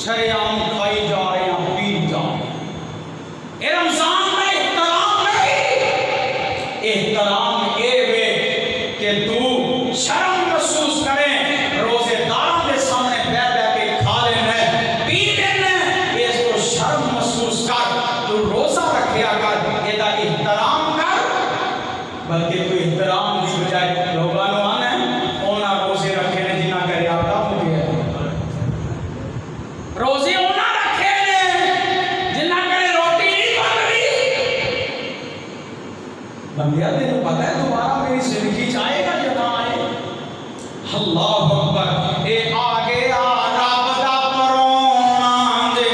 शरेआम खाई जा रहे हैं, पी जा रहे हैं। रमजान का एहतराम नहीं, एहतराम ये वे कि तू शर्म महसूस करे, रोजेदारों के सामने बैठ बैठ के खा लेना पी लेना, इसको शर्म महसूस कर, तू रोजा रखिया कर, एदा एहतराम कर। बल्कि तू एहतराम की बजाय लोगों को आना ओना रोजे रखे ने जिन्ना करे आपका हो गया रोजे ओना रखे ने जिन्ना करे रोटी नहीं बन रही। बंदिया तेरे पता है दोबारा मेरी जिंदगी जाएगा या ना आए? अल्लाह अकबर। ए आगे आ रब दा परोना दे,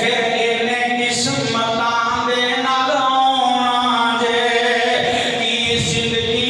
फिर इन्ने किस्मतां दे नाल आउणा दे। की जिंदगी